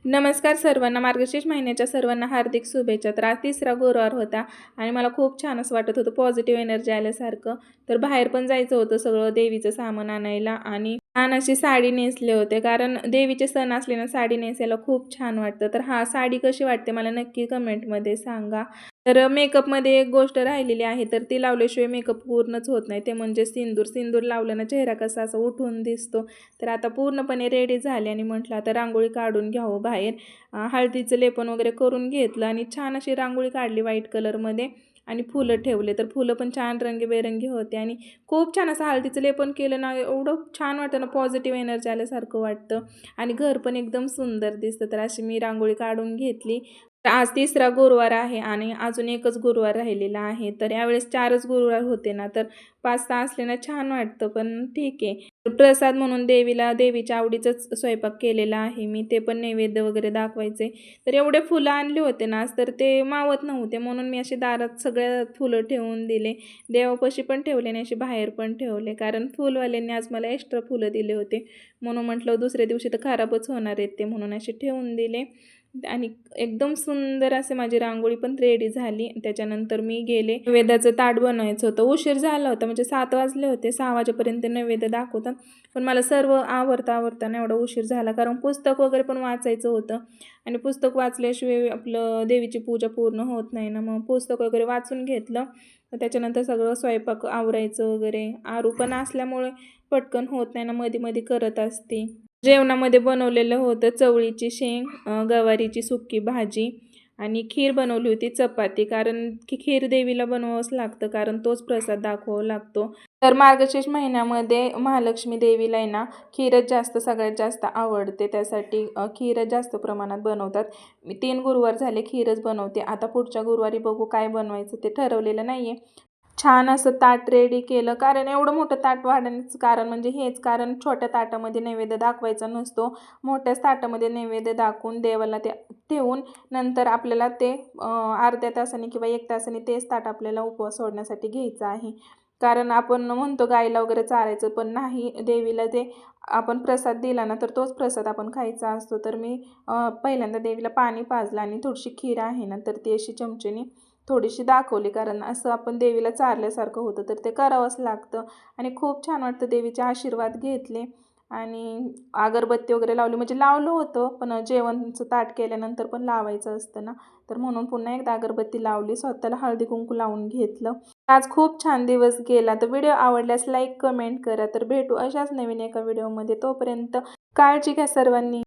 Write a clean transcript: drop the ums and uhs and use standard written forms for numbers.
नमस्कार सर्वांना. मार्गशीर्ष महिन्याच्या सर्वांना हार्दिक शुभेच्छा. तर आज तिसरा गुरुवार होता आणि मला खूप छान असं वाटत होतं, पॉझिटिव्ह एनर्जी आल्यासारखं. तर बाहेर पण जायचं होतं सगळं देवीचं सामान आणायला आणि छान अशी साडी नेसले होते, कारण देवीचे सण असले ना साडी नेसायला खूप छान वाटतं. तर साडी कशी वाटते मला नक्की कमेंटमध्ये सांगा. तर मेकअपमध्ये एक गोष्ट राहिलेली आहे, तर ती लावल्याशिवाय मेकअप पूर्णच होत नाही, ते म्हणजे सिंदूर. सिंदूर लावलं ना चेहरा कसा असा उठून दिसतो. तर आता पूर्णपणे रेडी झाले आणि म्हटलं आता रांगोळी काढून घ्यावं बाहेर. हळदीचं लेपन वगैरे करून घेतलं आणि छान अशी रांगोळी काढली व्हाईट कलरमध्ये आणि फुलं ठेवले. तर फुलं पण छान रंगीबेरंगी होते आणि खूप छान असं हळदीचं लेपन केलं ना, एवढं छान वाटतं ना, पॉझिटिव्ह एनर्जी आल्यासारखं वाटतं आणि घर पण एकदम सुंदर दिसतं. तर अशी मी रांगोळी काढून घेतली. तर आज तिसरा गुरुवार आहे आणि अजून एकच गुरुवार राहिलेला आहे. तर यावेळेस 4च गुरुवार होते ना, तर 5-6 असले ना छान वाटतं, पण ठीक आहे. प्रसाद म्हणून देवीला देवीच्या आवडीचाच स्वयंपाक केलेला आहे मी, ते पण नैवेद्य वगैरे दाखवायचे. तर एवढे फुलं आणले होते ना आज, तर ते मावत नव्हते, म्हणून मी अशी दारात सगळ्या फुलं ठेवून दिले. देवापाशी पण ठेवले आणि अशी बाहेर पण ठेवले, कारण फुलवाल्यांनी आज मला एक्स्ट्रा फुलं दिले होते. म्हणून म्हटलं दुसऱ्या दिवशी तर खराबच होणार आहेत ते, म्हणून असे ठेवून दिले. आणि एकदम सुंदर असे माझी रांगोळी पण रेडी झाली. त्याच्यानंतर मी गेले, नैवेद्याचं ताट बनवायचं होतं. उशीर झाला होता, म्हणजे 7 वाजले होते. 6 वाजेपर्यंत नैवेद्य दाखवतात, पण मला सर्व आवरता एवढा उशीर झाला, कारण पुस्तक वगैरे पण वाचायचं होतं आणि पुस्तक वाचल्याशिवाय आपलं देवीची पूजा पूर्ण होत नाही ना. मग पुस्तक वगैरे वाचून घेतलं. त्याच्यानंतर सगळं स्वयंपाक आवरायचं वगैरे. आरू पण असल्यामुळे पटकन होत नाही ना, मध्ये मध्ये करत असते. जेवणामध्ये बनवलेलं होतं चवळीची शेंग, गवारीची सुकी भाजी आणि खीर बनवली होती, चपाती. कारण की खीर देवीला बनवावंच लागतं, कारण तोच प्रसाद दाखवावा लागतो. तर मार्गशीर्ष महिन्यामध्ये महालक्ष्मी देवीला आहे ना खीरच जास्त सगळ्यात जास्त आवडते, त्यासाठी खीरच जास्त प्रमाणात बनवतात. मी 3 गुरुवार झाले खीरच बनवते. आता पुढच्या गुरुवारी बघू काय बनवायचं, ते ठरवलेलं नाही आहे. छान असं ताट रेडी केलं, कारण एवढं मोठं ताट वाढण्याचं कारण म्हणजे हेच, कारण छोट्या ताटामध्ये नैवेद्य दाखवायचा नसतो. मोठ्याच ताटामध्ये नैवेद्य दाखवून देवाला ते ठेवून नंतर आपल्याला ते अर्ध्या तासाने किंवा 1 तासाने तेच ताट आपल्याला उपवास सोडण्यासाठी घ्यायचं आहे. कारण आपण म्हणतो गाईला वगैरे चारायचं, पण नाही, देवीला ते आपण प्रसाद दिला ना, तर तोच प्रसाद आपण खायचा असतो. तर मी पहिल्यांदा देवीला पाणी पाजलं आणि थोडीशी खीर आहे ना, तर ती अशी चमचेने थोडीशी दाखवली, कारण असं आपण देवीला चारल्यासारखं होतं, तर ते करावंच लागतं आणि खूप छान वाटतं. देवीचे आशीर्वाद घेतले आणि अगरबत्ती वगैरे लावली, म्हणजे लावलं होतं, पण जेवणचं ताट केल्यानंतर पण लावायचं असतं ना, तर म्हणून पुन्हा एकदा अगरबत्ती लावली, स्वतःला हळदी कुंकू लावून घेतलं. आज खूप छान दिवस गेला. तर व्हिडिओ आवडल्यास लाईक कमेंट करा. तर भेटू अशाच नवीन एका व्हिडिओमध्ये. तोपर्यंत काळजी घ्या सर्वांनी.